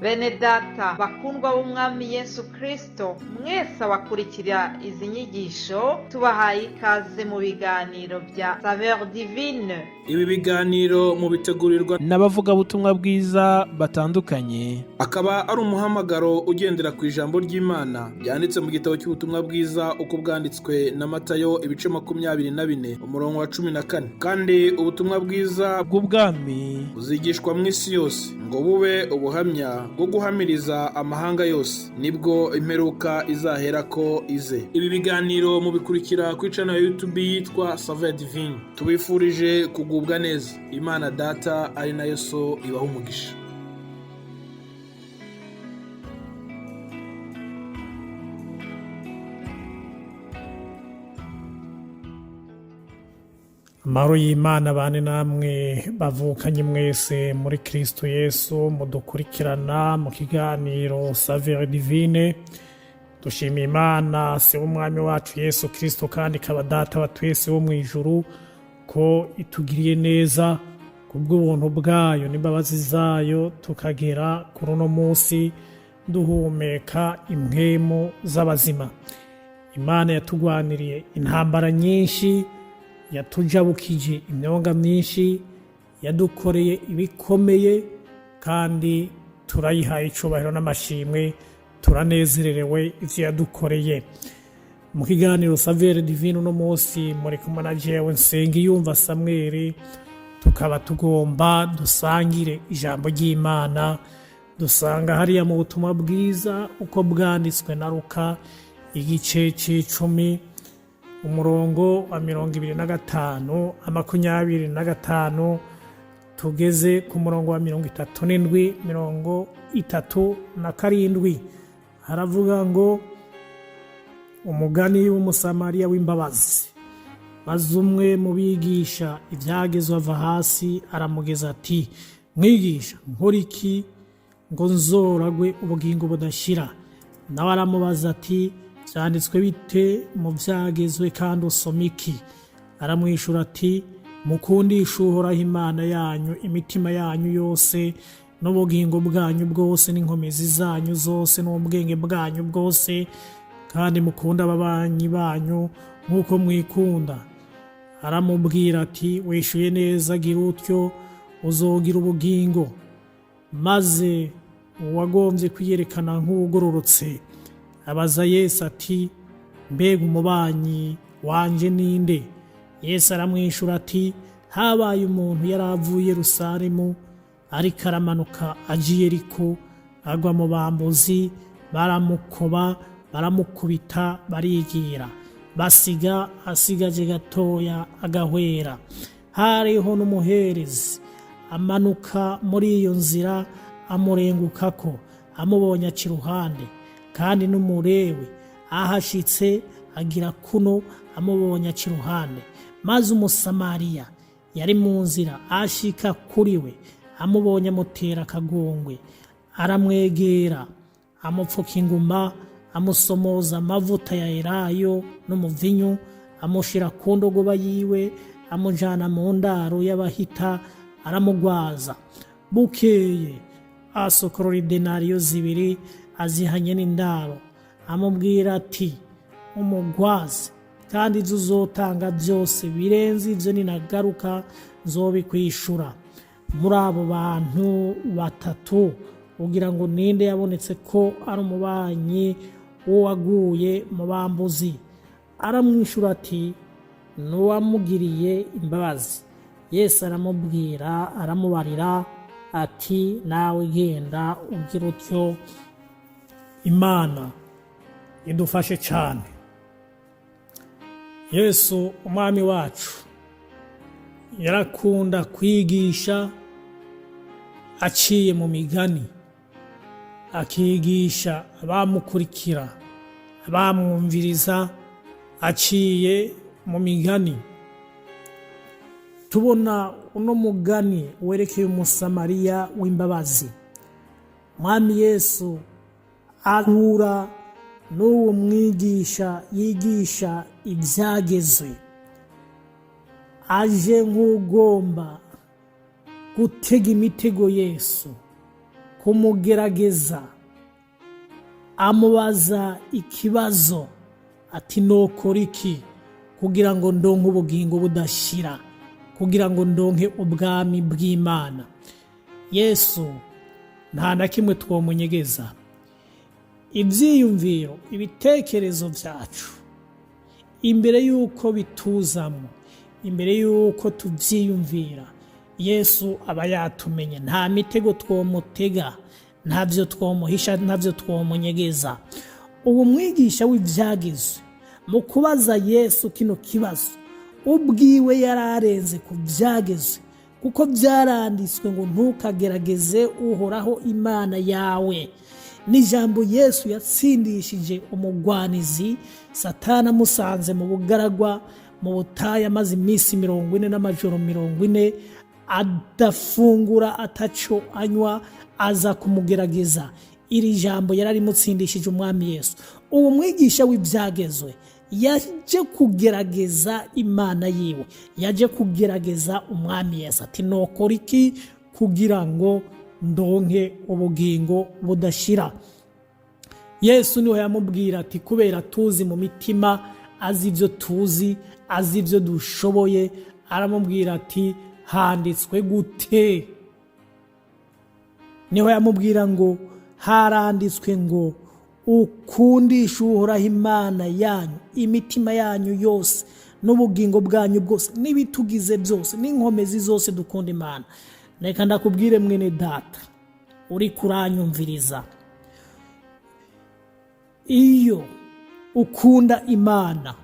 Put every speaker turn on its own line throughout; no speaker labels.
Bene data bakundwa b'umwami Yesu Kristo, mwese abakurikira izi nyigisho tubahaye ikaze mu biganiro bya Saveur Divine.
Ibi biganiro mu bitegurirwa
n'abavugabutumwa bwiza batandukanye,
akaba ari umuhamagaro ugendera ku ijambo ry'Imana byanditse mu gitabo cy'ubutumwa bwiza uko bwanditswe na Matayo ibice 24 umurongo wa 14. Kandi ubutumwa bwiza
bw'ubwami
buzigishwa mu isi yose ngo bube ubuhamya bwo guhamiriza amahanga yose, nibwo imperuka izahera ko ize. Ibi biganiro mubikurikira ku channel ya YouTube yitwa Saveur Divine. Tubifurije kugubwa neza. Imana Data ari nayo So ibaha umugisha.
Amahoro y'Imana bane namwe bavukanye mwese muri Kristo Yesu mudukurikirana mu kiganiro Saveur Divine. Dushimiye Imana se w'umwami wacu Yesu Kristo kandi kaba Data wa twese wo mu ijuru ko itugiriye neza kubw'ubuntu bwayo n'imbabazi zayo tukagera kuri uno munsi duhumeka impwemu z'abazima. Imana yatugwaniriye intambara nyinshi, yatujabukije imyonga myinshi, yadukoreye ibikomeye kandi turayihaye icubahiro n'amashimwe, turanezererewe ivyo yadukoreye. Mu kiganiro Saveur Divine uno munsi muri kumwe na jewe Nsengiyumva Samuel, tukaba tugomba dusangire ijambo ry'Imana dusanga hariya mu butumwa bwiza uko bwanditswe na Luka igice c'10 umurongo wa 25 25 tugeze ku murongo wa 37 37. Haravuga ngo umugani w'umusamariya w'imbabazi. Maze umwe mu bigisha ibyagezwe ava hasi aramugeza ati, mwigisha nkora iki ngo nzoragwe ubugingo budashira? Nawe aramubaza ati, byanditswe bite mu byagezwe kandi usoma iki? Aramwishura ati, mukundishe Uhoraho Imana yanyu imitima yanyu yose n'ubugingo bwanyu bwose n'inkomezi zanyu zose n'ubwenge bwanyu bwose, kandi mukunda ababanyi banyu nk'uko mwikunda. Aramubwira ati, wishuye neza, gira utyo uzogira ubugingo. Maze uwagombye kwiyerekana nk'ugororotse abaza Yesu ati, mbega umubanyi wanje ninde? Yesu aramwishura ati, habaye umuntu yaravuye Yerusalemu ariko aramanuka agiye Yeriko, agwa mu bambuzi, baramukoba baramukubita barigira, basiga asigaje gatoya agahwera. Hariho n'umuherezi amanuka muri iyo nzira amurengukako, amubonye aca iruhande. Kandi n'umurewe ahashitse agira kuno amubonye aca iruhande. Maze umusamariya yari mu nzira ashika kuri we, amubonye amutera akagongwe, aramwegera amupfuka inguma, amusomoza amavuta ya elayo n'umuvinyu, amushira ku ndogoba yiwe, amujana mu ndaro y'abahita, aramugwaza. Bukeye asokorora idenariyo 2 azihanye n'indaro, amubwira ati, umugwaze kandi ibyo uzotanga byose birenze ibyo ninagaruka nzobikwishura. Muri abo bantu batatu ugira ngo ninde yabonetse ko ari umubanyi waguye mu bambuzi? Aramwishura ati, n'uwamugiriye imbabazi. Yesu aramubwira, aramubarira ati, nawe genda ugira utyo. Imana idufashe cyane. Yesu umwami wacu yarakunda kwigisha aciye mu migani, akigisha abamukurikira, abamwumviriza aciye mu migani. Tubona uno mugani werekeye umusamariya w'imbabazi. Mwami Yesu ahura n'uwo mwigisha yigisha ibyagezwe, aje nk'ugomba gutega imitego Yesu kumugerageza, amubaza ikibazo ati nokora iki kugira ngo ndonke ubugingo budashira, kugira ngo ndonke ubwami bw'Imana. Yesu nta na kimwe twomunyegeza. Ibyiyumviro, ibitekerezo byacu imbere y'uko bituzamo, imbere y'uko tubyiyumvira, Yesu aba yatumenye. Nta mitego twomutega, ntabyo twomuhisha, ntabyo twomunyegeza. Ubu mwigisha w'ibyagezwe mu kubaza Yesu kino kibazo ubwiwe yararenze ku byagezwe, kuko byaranditswe ngo ntukagerageze Uhoraho Imana yawe. N'ijambo Yesu yatsindishije umugwanizi Satani amusanze mu bugaragwa mu butayu amaze iminsi 40 n'amajoro 40 adafungura ataco anywa, aza kumugerageza. Iri jambo yararimutsindishije umwami Yesu. Uwo mwigisha w'ibyagezwe yaje kugerageza Imana yiwe, yaje kugerageza umwami Yesu ati nokora iki kugira ngo ndonke ubugingo budashira. Yesu niwe yamubwira ati kubera tuzi mu mitima, azi ibyo tuzi, azi ibyo dushoboye, aramubwira ati handitswe gute? Niwe yamubwira ngo haranditswe ngo ukundisha Uhoraho Imana yanyu imitima yanyu yose n'ubugingo bwanyu bwose n'ibitugize byose n'inkomezi zose dukunda Imana. Reka ndakubwire mwene data uri kuranyumviriza, iyo ukunda Imana,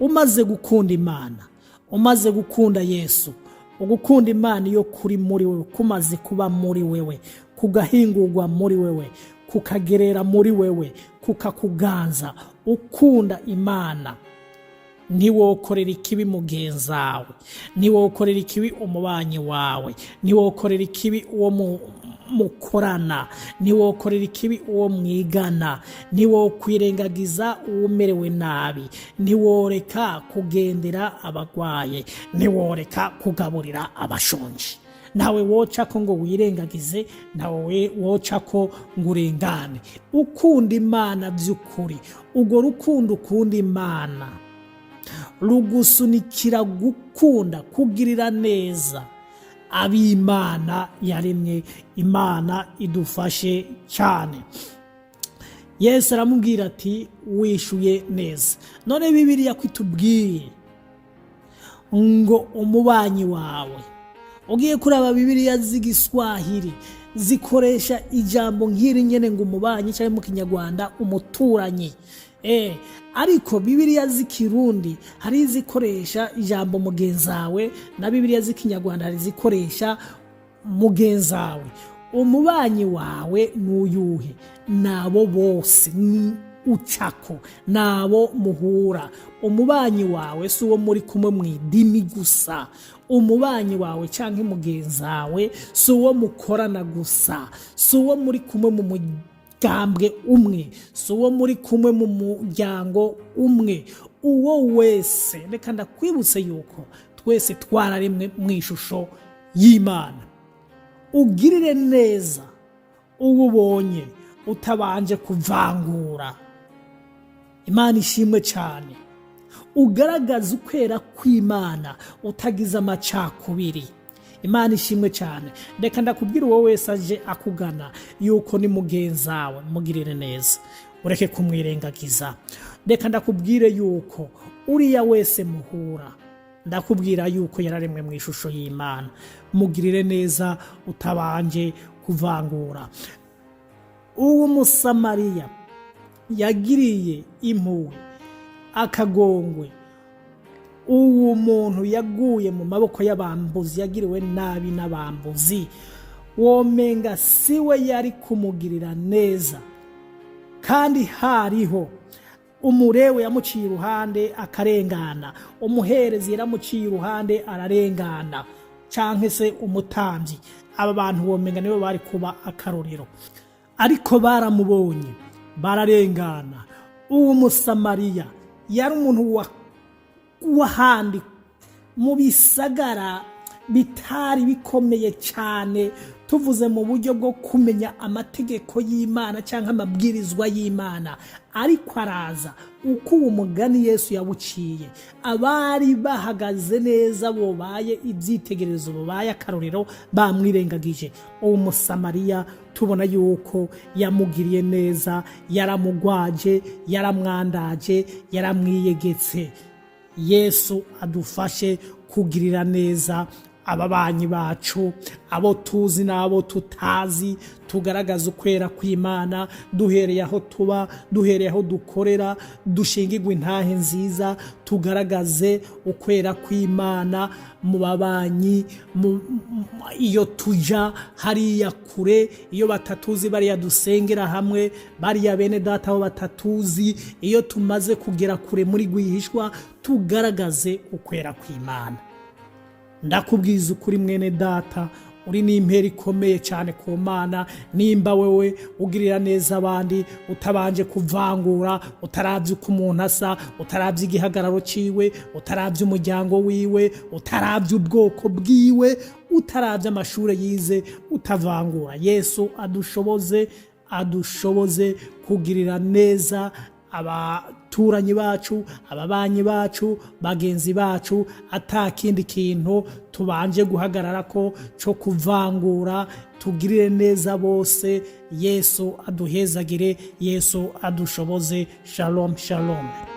umaze gukunda Imana, umaze gukunda Yesu, ugukunda Imana iyo kuri muri wewe, kumaze kuba muri wewe, kugahingurwa muri wewe, kukagerera muri wewe, kukakuganza, ukunda Imana, ntiwokorera ikibi mugenzi wawe, ntiwokorera ikibi umubanyi wawe, ntiwokorera ikibi uwo mukorana, ntiwokorera ikibi uwo mwigana, ntiwokwirengagiza umerewe nabi, ntiworeka kugendera abagwaye, ntiworeka kugaburira abashonje. Nawe woca ko ngo wirengagize, nawe woca ko ngo urengane. Ukunda Imana by'ukuri, ubwo rukundo ukunda Imana rugusunikira gukunda, kugirira neza ab'Imana yaremye. Imana idufashe cyane. Yesu aramubwira ati wishuye neza. None Bibiliya kwitubwiye ngo umubanyi wawe, ugiye kuraba Bibiliya z'igiswahili zikoresha ijambo nk'iri nyene ngo umubanyi, cyangwa mu Kinyarwanda umuturanyi. Ariko Bibiliya z'ikirundi hari zikoresha ijambo mugenzawe, na Bibiliya z'ikinyarwanda hari zikoresha mugenzawe. Umubanyi wawe n'uyuhe? Nabo bose ucako, nabo muhura. Umubanyi wawe si uwo muri kumwe mu idini gusa, umubanyi wawe cyangwa mugenzawe si uwo mukorana gusa, si uwo muri kumwe mu gambwe umwe, si uwo muri kumwe mu muryango umwe. Uwo wese, reka ndakwibutse yuko twese twararemwe mu ishusho y'Imana. Ugirire neza uwo ubonye utabanje kuvangura. Imana ishimwe cyane. Ugaragaza ukwera kw'Imana utagize amacakubiri. Imana ishimwe cyane. Reka ndakubwira uwo wese aje akugana yuko ni mugenzawe, mugirire neza, ureke kumwirengagiza. Reka ndakubwire yuko uriya wese muhura, ndakubwira yuko yararemwe mu ishusho y'Imana. Mugirire neza utabanje kuvangura. Uwo Musamariya yagiriye impuhwe, akagongwe, uwo muntu yaguye mu maboko y'abambuzi, yagiriwe nabi n'abambuzi, womenga siwe yari kumugirira neza. Kandi hariho umurewe yamuciye iruhande akarengana, umuherezi yaramuciye iruhande ararengana, canke se umutambyi. Aba bantu womenga nibo bari kuba akarorero, ariko baramubonye bararengana. Uwo Musamariya yari umuntu wahandi mu bisagara bitari bikomeye cyane, tuvuze mu buryo bwo kumenya amategeko y'Imana cyangwa amabwirizwa y'Imana, ariko araza uko uwo mugani Yesu yawuciye, abari bahagaze neza bobaye ibyitegererezo, bobaye akarorero, bamwirengagije. uwo musamariya tubona yuko yamugiriye neza, yaramugwaje, yaramwandaje, yaramwiyegetse. Yesu adufashe kugirira neza ababanyi bacu, abo tuzi n'abo tutazi, tugaragaza ukwera kw'Imana duhereye aho tuba, duhereye aho dukorera, dushingirwe intahe nziza, tugaragaze ukwera kw'Imana mu babanyi, iyo tuja hariya kure, iyo batatuzi bariya dusengera hamwe, bariya bene data aho batatuzi, iyo tumaze kugera kure muri rwihishwa, tugaragaze ukwera kw'Imana. Ndakubwiza ukuri mwene data, uri n'impera ikomeye cyane ku Mana, nimba wewe ugirira neza abandi utabanje kuvangura, utaravye uko umuntu asa, utaravye igihagararo ciwe, utaravye umuryango wiwe, utaravye ubwoko bwiwe, utaravye amashure yize, utavangura. Yesu adushoboze kugirira neza abaturanyi bacu, ababanyi bacu, bagenzi bacu, atakindi kintu tubanje guhagarara ko cyo kuvangura. Tugirire neza bose. Yesu aduhezagire, Yesu adushoboze. Shalom shalom.